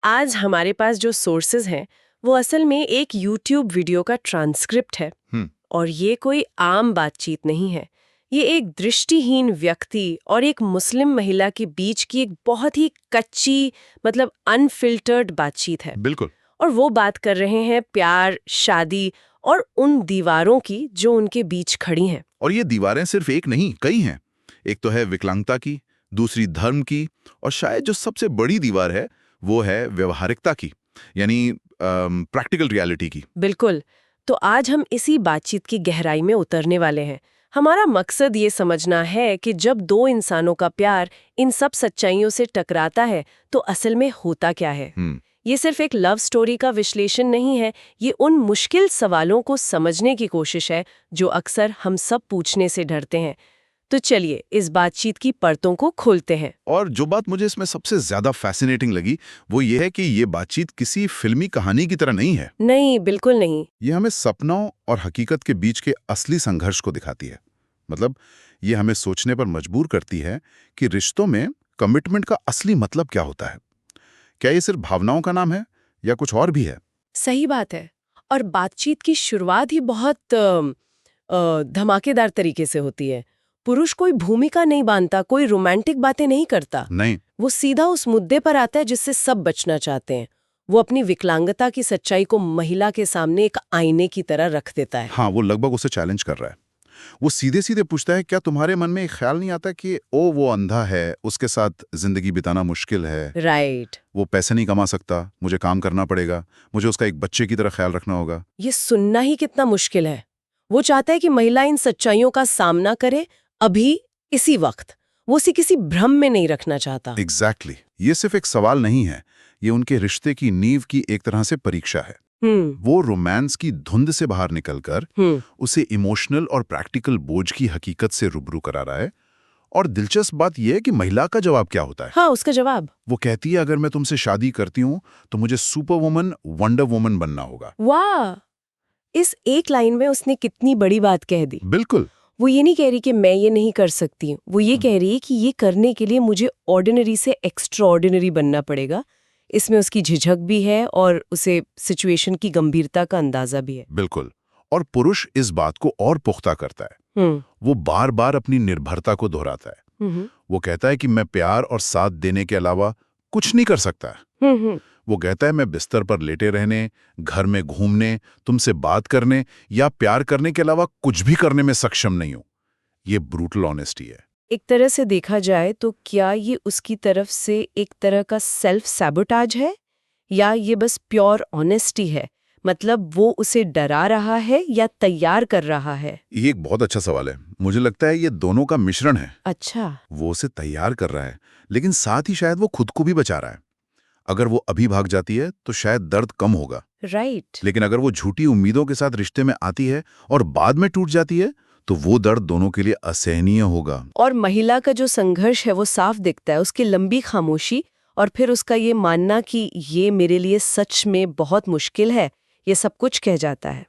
आज हमारे पास जो सोर्सेज हैं वो असल में एक YouTube वीडियो का ट्रांसक्रिप्ट है। और ये कोई आम बातचीत नहीं है। ये एक दृष्टिहीन व्यक्ति और एक मुस्लिम महिला के बीच की एक बहुत ही कच्ची मतलब अनफिल्टर्ड बातचीत है। बिल्कुल। और वो बात कर रहे हैं प्यार, शादी और उन दीवारों की जो उनके बीच खड़ी हैं। और ये दीवारें सिर्फ एक नहीं, कई हैं। एक तो है विकलांगता की, दूसरी धर्म की, और शायद जो सबसे बड़ी दीवार है वो है व्यवहारिकता की, यानी प्रैक्टिकल रियलिटी की। बिल्कुल। तो आज हम इसी बातचीत की गहराई में उतरने वाले हैं। हमारा मकसद ये समझना है कि जब दो इंसानों का प्यार इन सब सच्चाइयों से टकराता है तो असल में होता क्या है। ये सिर्फ एक लव स्टोरी का विश्लेषण नहीं है, ये उन मुश्किल सवालों को समझने की कोशिश है जो अक्सर हम सब पूछने से डरते हैं। तो चलिए इस बातचीत की परतों को खोलते हैं। और जो बात मुझे इसमें सबसे ज्यादा फैसिनेटिंग लगी वो ये है कि ये बातचीत किसी फिल्मी कहानी की तरह नहीं है। नहीं, बिल्कुल नहीं। ये हमें सपनों और हकीकत के बीच के असली संघर्ष को दिखाती है। मतलब ये हमें सोचने पर मजबूर करती है कि रिश्तों में कमिटमेंट का असली मतलब क्या होता है। क्या ये सिर्फ भावनाओं का नाम है या कुछ और भी है? सही बात है। और बातचीत की शुरुआत ही बहुत धमाकेदार तरीके से होती है। पुरुष कोई भूमिका नहीं बांधता, कोई रोमांटिक बातें नहीं करता। नहीं। वो सीधा उस मुद्दे पर आता है जिससे सब बचना चाहते हैं। वो अपनी विकलांगता की सच्चाई को महिला के सामने एक आईने की तरह रख देता है। हाँ, वो लगभग उसे चैलेंज कर रहा है। वो सीधे सीधे पूछता है, क्या तुम्हारे मन में एक ख्याल नहीं आता कि वो अंधा है, उसके साथ जिंदगी बिताना मुश्किल है। राइट। वो पैसे नहीं कमा सकता, मुझे काम करना पड़ेगा, मुझे उसका एक बच्चे की तरह ख्याल रखना होगा। ये सुनना ही कितना मुश्किल है। वो चाहता है कि महिला इन सच्चाइयों का सामना करे अभी, इसी वक्त। वो उसे किसी भ्रम में नहीं रखना चाहता। एग्जैक्टली। ये सिर्फ एक सवाल नहीं है, ये उनके रिश्ते की नींव की एक तरह से परीक्षा है। वो रोमांस की धुंध से बाहर निकलकर उसे इमोशनल और प्रैक्टिकल बोझ की हकीकत से रूबरू करा रहा है। और दिलचस्प बात यह है कि महिला का जवाब क्या होता है। हाँ, उसका जवाब। वो कहती है, अगर मैं तुमसे शादी करती हूँ तो मुझे सुपर वुमन, वंडर वुमन बनना होगा। वाह! इस एक लाइन में उसने कितनी बड़ी बात कह दी। बिल्कुल। वो ये नहीं कह रही कि मैं ये नहीं कर सकती, वो ये कह रही है कि ये करने के लिए मुझे ऑर्डिनरी से एक्स्ट्राऑर्डिनरी बनना पड़ेगा। इसमें उसकी झिझक भी है और उसे सिचुएशन की गंभीरता का अंदाजा भी है। बिल्कुल। और पुरुष इस बात को और पुख्ता करता है। वो बार बार अपनी निर्भरता को दोहराता है। वो कहता है कि मैं प्यार और साथ देने के अलावा कुछ नहीं कर सकता। वो कहता है, मैं बिस्तर पर लेटे रहने, घर में घूमने, तुमसे बात करने या प्यार करने के अलावा कुछ भी करने में सक्षम नहीं हूं। ये ब्रूटल ऑनेस्टी है। एक तरह से देखा जाए तो क्या ये उसकी तरफ से एक तरह का सेल्फ सैबोटाज है या ये बस प्योर ऑनेस्टी है? मतलब वो उसे डरा रहा है या तैयार कर रहा है? ये एक बहुत अच्छा सवाल है। मुझे लगता है ये दोनों का मिश्रण है। अच्छा। वो उसे तैयार कर रहा है, लेकिन साथ ही शायद वो खुद को भी बचा रहा है। अगर वो अभी भाग जाती है तो शायद दर्द कम होगा। राइट। लेकिन अगर वो झूठी उम्मीदों के साथ रिश्ते में आती है और बाद में टूट जाती है तो वो दर्द दोनों के लिए असहनीय होगा। और महिला का जो संघर्ष है वो साफ दिखता है, उसकी लंबी खामोशी और फिर उसका ये मानना कि ये मेरे लिए सच में बहुत मुश्किल है, ये सब कुछ कह जाता है।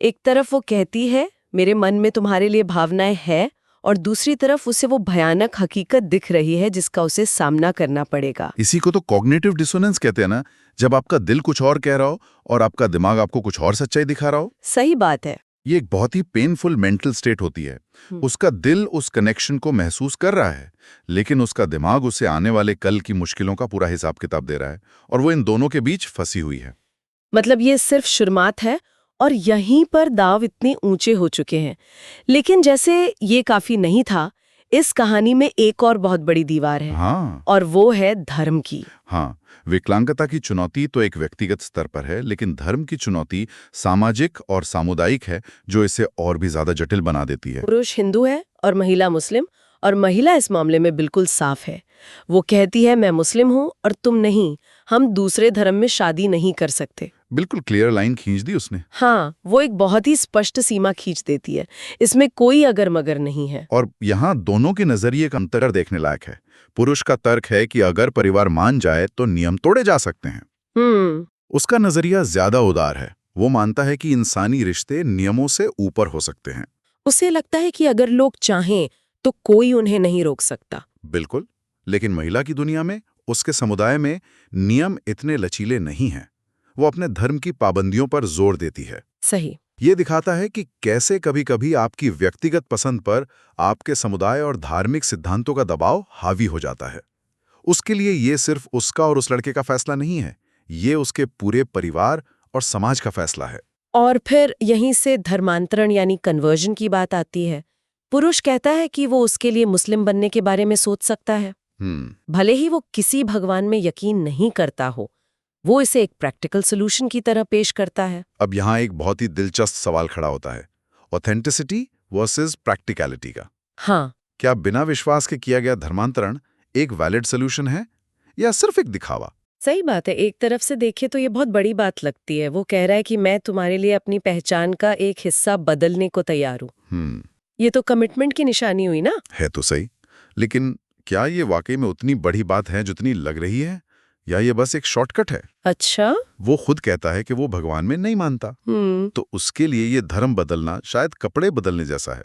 एक तरफ वो कहती है मेरे मन में तुम्हारे लिए भावनाएं हैं, और दूसरी तरफ उसे वो भयानक हकीकत दिख रही है जिसका उसे सामना करना पड़ेगा। इसी को तो कॉग्निटिव डिसोनेंस कहते हैं ना, जब आपका दिल कुछ और कह रहा हो और आपका दिमाग आपको कुछ और सच्चाई दिखा रहा हो। सही बात है। ये एक बहुत ही पेनफुल मेंटल स्टेट होती है। उसका दिल उस कनेक्शन को महसूस कर रहा है, लेकिन उसका दिमाग उसे आने वाले कल की मुश्किलों का पूरा हिसाब किताब दे रहा है, और वो इन दोनों के बीच फंसी हुई है। मतलब ये सिर्फ शुरुआत है और यहीं पर दाव इतने ऊंचे हो चुके हैं। लेकिन जैसे ये काफी नहीं था, इस कहानी में एक और बहुत बड़ी दीवार है। हाँ। और वो है धर्म की। हाँ, विकलांगता की चुनौती तो एक व्यक्तिगत स्तर पर है, लेकिन धर्म की चुनौती सामाजिक और सामुदायिक है, जो इसे और भी ज्यादा जटिल बना देती है। पुरुष हिंदू है और महिला मुस्लिम, और महिला इस मामले में बिल्कुल साफ है। वो कहती है मैं मुस्लिम हूँ और तुम नहीं, हम दूसरे धर्म में शादी नहीं कर सकते। बिल्कुल क्लियर लाइन खींच दी उसने। हाँ, वो एक बहुत ही स्पष्ट सीमा खींच देती है। इसमें कोई अगर मगर नहीं है। और यहाँ दोनों के नजरिए का अंतर देखने लायक है। पुरुष का तर्क है कि अगर परिवार मान जाए तो नियम तोड़े जा सकते हैं। उसका नजरिया ज्यादा उदार है। वो मानता है कि इंसानी रिश्ते नियमों से ऊपर हो सकते हैं। उसे लगता है कि अगर लोग चाहें तो कोई उन्हें नहीं रोक सकता। बिल्कुल। लेकिन महिला की दुनिया में उसके समुदाय में नियम इतने लचीले नहीं हैं। वो अपने धर्म की पाबंदियों पर जोर देती है। सही। ये दिखाता है कि कैसे कभी-कभी आपकी व्यक्तिगत पसंद पर आपके समुदाय और धार्मिक सिद्धांतों का दबाव हावी हो जाता है। उसके लिए ये सिर्फ उसका और उस लड़के का फैसला नहीं है, ये उसके पूरे परिवार और समाज का फैसला है। और फिर यहीं से धर्मांतरण यानी कन्वर्जन की बात आती है। पुरुष कहता है कि वो उसके लिए मुस्लिम बनने के बारे में सोच सकता है, भले ही वो किसी भगवान में यकीन नहीं करता हो। वो इसे एक प्रैक्टिकल सॉल्यूशन की तरह पेश करता है। अब यहाँ एक बहुत ही दिलचस्प सवाल खड़ा होता है, ऑथेंटिसिटी वर्सेस प्रैक्टिकलिटी का। हाँ। क्या बिना विश्वास के किया गया धर्मांतरण एक वैलिड सॉल्यूशन है या सिर्फ एक दिखावा? सही बात है। एक तरफ से देखे तो ये बहुत बड़ी बात लगती है। वो कह रहा है कि मैं तुम्हारे लिए अपनी पहचान का एक हिस्सा बदलने को तैयार हूँ। ये तो कमिटमेंट की निशानी हुई ना। है तो सही, लेकिन क्या ये वाकई में उतनी बड़ी बात है जितनी लग रही है, या ये बस एक शॉर्टकट है? अच्छा। वो खुद कहता है कि वो भगवान में नहीं मानता, तो उसके लिए ये धर्म बदलना शायद कपड़े बदलने जैसा है।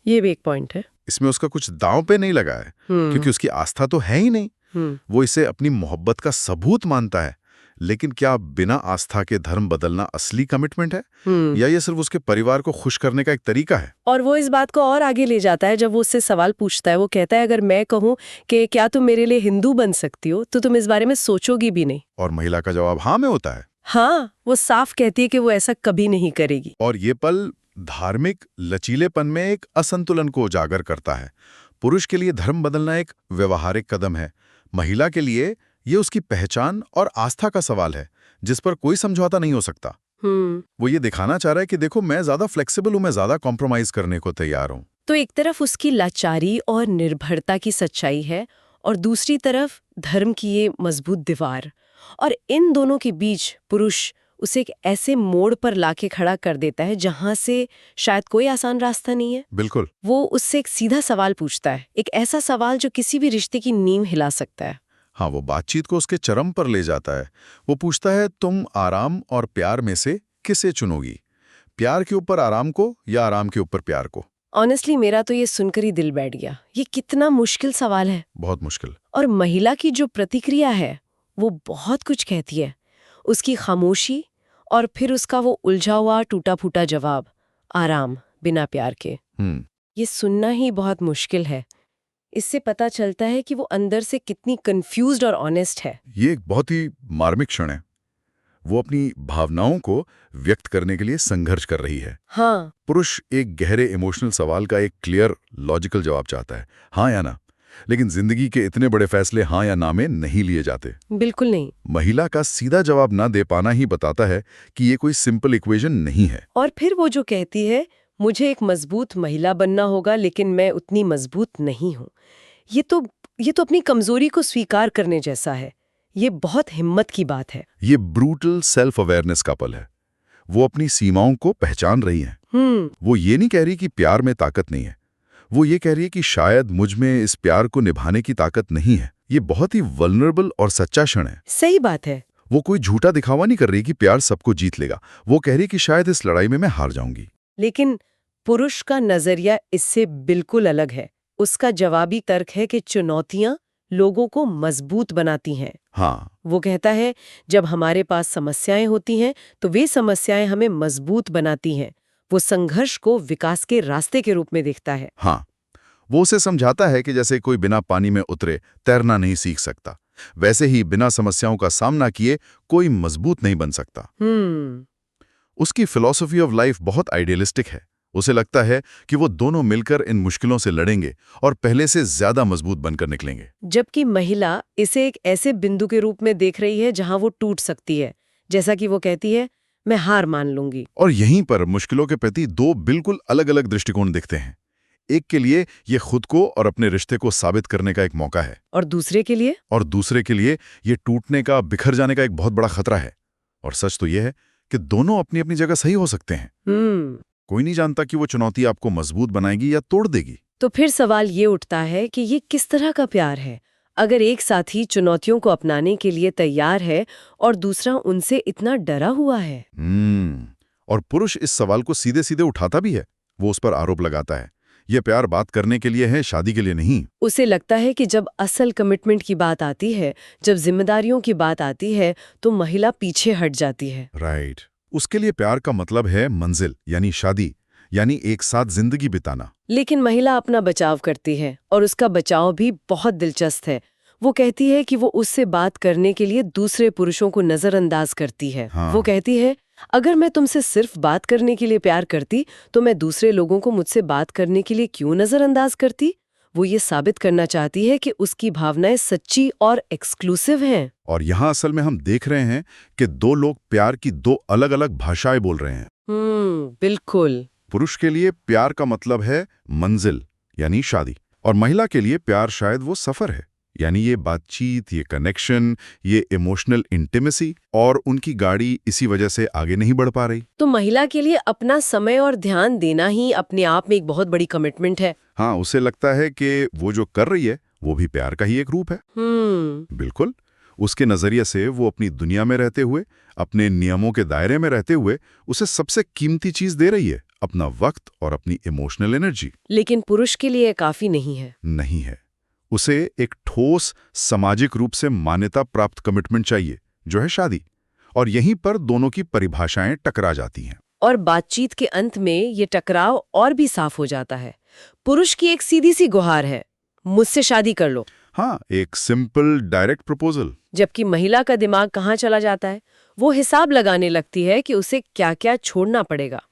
ये भी एक पॉइंट है। इसमें उसका कुछ दांव पे नहीं लगा है, क्योंकि उसकी आस्था तो है ही नहीं। वो इसे अपनी मोहब्बत का सबूत मानता है। लेकिन क्या बिना आस्था के धर्म बदलना असली कमिटमेंट है, या ये सिर्फ उसके परिवार को खुश करने का एक तरीका है? और वो इस बात को और आगे ले जाता है जब वो उससे सवाल पूछता है। वो कहता है, अगर मैं कहूँ कि क्या तुम मेरे लिए हिंदू बन सकती हो, तो तुम इस बारे में सोचोगी भी नहीं। और महिला का जवाब हाँ में होता है। हाँ, वो साफ कहती है कि वो ऐसा कभी नहीं करेगी। और ये पल धार्मिक लचीलेपन में एक असंतुलन को उजागर करता है। पुरुष के लिए धर्म बदलना एक व्यवहारिक कदम है, महिला के लिए ये उसकी पहचान और आस्था का सवाल है, जिस पर कोई समझौता नहीं हो सकता। वो ये दिखाना चाह रहा है कि देखो, मैं ज्यादा फ्लेक्सिबल हूं, मैं ज्यादा कॉम्प्रोमाइज करने को तैयार हूं। तो एक तरफ उसकी लाचारी और निर्भरता की सच्चाई है, और दूसरी तरफ धर्म की ये मजबूत दीवार। और इन दोनों के बीच पुरुष उसे एक ऐसे मोड़ पर लाके खड़ा कर देता है जहां से शायद कोई आसान रास्ता नहीं है। बिल्कुल। वो उससे एक सीधा सवाल पूछता है, एक ऐसा सवाल जो किसी भी रिश्ते की नींव हिला सकता है। हाँ, वो बातचीत को उसके चरम पर ले जाता है। वो पूछता है, तुम आराम और प्यार में से किसे चुनोगी? प्यार के ऊपर आराम को या आराम के ऊपर प्यार को? ऑनेस्टली मेरा तो ये सुनकर ही दिल बैठ गया। ये कितना मुश्किल सवाल है। बहुत मुश्किल। और महिला की जो प्रतिक्रिया है वो बहुत कुछ कहती है। उसकी खामोशी और फिर उसका वो उलझा हुआ टूटा फूटा जवाब, आराम बिना प्यार के। ये सुनना ही बहुत मुश्किल है। इससे पता चलता है कि वो अंदर से कितनी कंफ्यूज्ड और ऑनेस्ट है। ये एक बहुत ही मार्मिक क्षण है। वो अपनी भावनाओं को व्यक्त करने के लिए संघर्ष कर रही है। हाँ। पुरुष एक गहरे इमोशनल सवाल का एक क्लियर लॉजिकल जवाब चाहता है, हाँ या ना। लेकिन जिंदगी के इतने बड़े फैसले हाँ या ना में नहीं लिए जाते। बिल्कुल नहीं। महिला का सीधा जवाब ना दे पाना ही बताता है कि ये कोई सिंपल इक्वेशन नहीं है। और फिर वो जो कहती है, मुझे एक मजबूत महिला बनना होगा, लेकिन मैं उतनी मजबूत नहीं हूँ। ये तो अपनी कमजोरी को स्वीकार करने जैसा है। ये बहुत हिम्मत की बात है। ये ब्रूटल सेल्फ अवेयरनेस का पल है। वो अपनी सीमाओं को पहचान रही है। वो ये नहीं कह रही कि प्यार में ताकत नहीं है, वो ये कह रही है कि शायद मुझ में इस प्यार को निभाने की ताकत नहीं है। ये बहुत ही वल्नरेबल और सच्चा क्षण है। सही बात है। वो कोई झूठा दिखावा नहीं कर रही कि प्यार सबको जीत लेगा। वो कह रही कि शायद इस लड़ाई में मैं हार जाऊंगी। लेकिन पुरुष का नजरिया इससे बिल्कुल अलग है। उसका जवाबी तर्क है कि चुनौतियां लोगों को मजबूत बनाती हैं। हाँ। वो कहता है, जब हमारे पास समस्याएं होती हैं तो वे समस्याएं हमें मजबूत बनाती हैं। वो संघर्ष को विकास के रास्ते के रूप में देखता है। हाँ, वो उसे समझाता है कि जैसे कोई बिना पानी में उतरे तैरना नहीं सीख सकता, वैसे ही बिना समस्याओं का सामना किए कोई मजबूत नहीं बन सकता। उसकी फिलॉसफी ऑफ लाइफ बहुत आइडियलिस्टिक है। उसे लगता है कि वो दोनों मिलकर इन मुश्किलों से लड़ेंगे और पहले से ज्यादा मजबूत बनकर निकलेंगे। जबकि महिला इसे एक ऐसे बिंदु के रूप में देख रही है जहां वो टूट सकती है। जैसा कि वो कहती है, मैं हार मान लूंगी। और यहीं पर मुश्किलों के प्रति दो बिल्कुल अलग अलग दृष्टिकोण दिखते हैं। एक के लिए ये खुद को और अपने रिश्ते को साबित करने का एक मौका है, और दूसरे के लिए ये टूटने का, बिखर जाने का एक बहुत बड़ा खतरा है। और सच तो ये है कि दोनों अपनी अपनी जगह सही हो सकते हैं। कोई नहीं जानता कि वो चुनौती आपको मजबूत बनाएगी या तोड़ देगी। तो फिर सवाल ये उठता है कि ये किस तरह का प्यार है, अगर एक साथी चुनौतियों को अपनाने के लिए तैयार है और दूसरा उनसे इतना डरा हुआ है। और पुरुष इस सवाल को सीधे सीधे उठाता भी है। वो उस पर आरोप लगाता है, ये प्यार बात करने के लिए है, शादी के लिए नहीं। उसे लगता है कि जब असल कमिटमेंट की बात आती है, जब जिम्मेदारियों की बात आती है, तो महिला पीछे हट जाती है। राइट। उसके लिए प्यार का मतलब है मंजिल, यानी शादी, यानी एक साथ जिंदगी बिताना। लेकिन महिला अपना बचाव करती है, और उसका बचाव भी बहुत दिलचस्प है। वो कहती है कि वो उससे बात करने के लिए दूसरे पुरुषों को नजरअंदाज करती है। हाँ। वो कहती है, अगर मैं तुमसे सिर्फ बात करने के लिए प्यार करती, तो मैं दूसरे लोगों को मुझसे बात करने के लिए क्यों नजरअंदाज करती? वो ये साबित करना चाहती है कि उसकी भावनाएं सच्ची और एक्सक्लूसिव हैं। और यहाँ असल में हम देख रहे हैं कि दो लोग प्यार की दो अलग-अलग भाषाएं बोल रहे हैं। बिल्कुल। पुरुष के लिए प्यार का मतलब है मंजिल, यानी शादी, और महिला के लिए प्यार शायद वो सफर है, यानी ये बातचीत, ये कनेक्शन, ये इमोशनल इंटीमेसी, और उनकी गाड़ी इसी वजह से आगे नहीं बढ़ पा रही। तो महिला के लिए अपना समय और ध्यान देना ही अपने आप में एक बहुत बड़ी कमिटमेंट है। हाँ, उसे लगता है कि वो जो कर रही है वो भी प्यार का ही एक रूप है। बिल्कुल। उसके नजरिए से वो अपनी दुनिया में रहते हुए, अपने नियमों के दायरे में रहते हुए उसे सबसे कीमती चीज दे रही है, अपना वक्त और अपनी इमोशनल एनर्जी। लेकिन पुरुष के लिए काफी नहीं है। नहीं है। उसे एक ठोस सामाजिक रूप से मान्यता प्राप्त कमिटमेंट चाहिए, जो है शादी। और यहीं पर दोनों की परिभाषाएं टकरा जाती हैं। और बातचीत के अंत में ये टकराव और भी साफ हो जाता है। पुरुष की एक सीधी सी गुहार है, मुझसे शादी कर लो। हाँ, एक सिंपल डायरेक्ट प्रपोजल। जबकि महिला का दिमाग कहाँ चला जाता है? वो हिसाब लगाने लगती है कि उसे क्या-क्या छोड़ना पड़ेगा।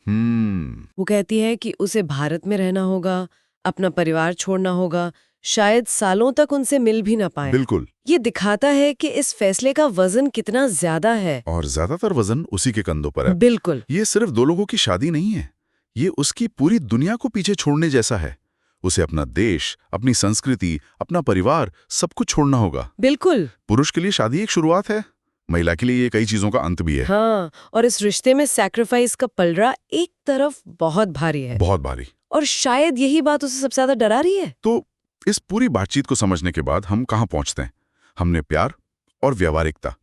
वो कहती है कि उसे भारत में रहना होगा, अपना परिवार छोड़ना होगा, शायद सालों तक उनसे मिल भी ना पाए। बिल्कुल। ये दिखाता है कि इस फैसले का वजन कितना ज्यादा है। और ज्यादातर वजन उसी के कंधों पर है। बिल्कुल। ये सिर्फ दो लोगों की शादी नहीं है, ये उसकी पूरी दुनिया को पीछे छोड़ने जैसा है। उसे अपना देश, अपनी संस्कृति, अपना परिवार, सब कुछ छोड़ना होगा। बिल्कुल। पुरुष के लिए शादी एक शुरुआत है, महिला के लिए ये कई चीजों का अंत भी है। हाँ, और इस रिश्ते में सैक्रिफाइस का पलड़ा एक तरफ बहुत भारी है। बहुत भारी। और शायद यही बात उसे सबसे ज्यादा डरा रही है। तो इस पूरी बातचीत को समझने के बाद हम कहाँ पहुंचते हैं? हमने प्यार और व्यावहारिकता,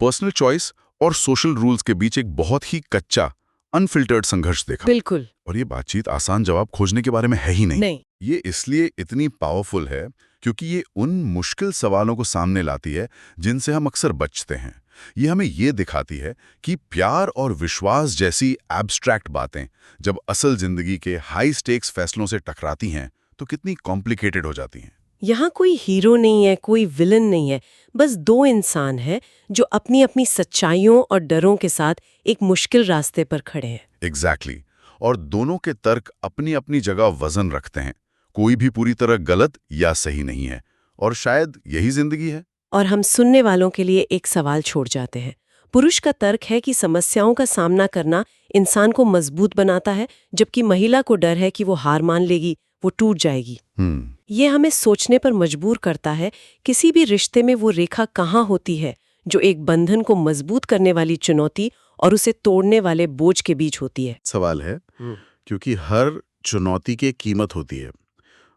पर्सनल चॉइस और सोशल रूल्स के बीच एक बहुत ही कच्चा, अनफिल्टर्ड संघर्ष देखा। बिल्कुल। और ये बातचीत आसान जवाब खोजने के बारे में है ही नहीं। ये इसलिए इतनी पावरफुल है क्योंकि ये उन मुश्किल सवालों को सामने लाती है जिनसे हम अक्सर बचते हैं। ये हमें ये दिखाती है कि प्यार और विश्वास जैसी एब्स्ट्रैक्ट बातें जब असल जिंदगी के हाई स्टेक्स फैसलों से टकराती हैं तो कितनी कॉम्प्लिकेटेड हो जाती हैं। यहाँ कोई हीरो नहीं है, कोई विलन नहीं है, बस दो इंसान हैं जो अपनी अपनी सच्चाइयों और डरों के साथ एक मुश्किल रास्ते पर खड़े हैं। एग्जैक्टली। और दोनों के तर्क अपनी अपनी जगह वजन रखते हैं। कोई भी पूरी तरह गलत या सही नहीं है, और शायद यही जिंदगी है। और हम सुनने वालों के लिए एक सवाल छोड़ जाते हैं। पुरुष का तर्क है कि समस्याओं का सामना करना इंसान को मजबूत बनाता है, जबकि महिला को डर है कि वो हार मान लेगी, वो टूट जाएगी। ये हमें सोचने पर मजबूर करता है, किसी भी रिश्ते में वो रेखा कहाँ होती है जो एक बंधन को मजबूत करने वाली चुनौती और उसे तोड़ने वाले बोझ के बीच होती है। सवाल है, क्योंकि हर चुनौती की कीमत होती है,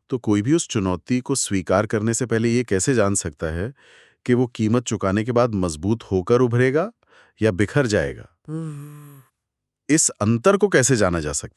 तो कोई भी उस चुनौती को स्वीकार करने से पहले ये कैसे जान सकता है कि वो कीमत चुकाने के बाद मजबूत होकर उभरेगा या बिखर जाएगा? इस अंतर को कैसे जाना जा सकता है?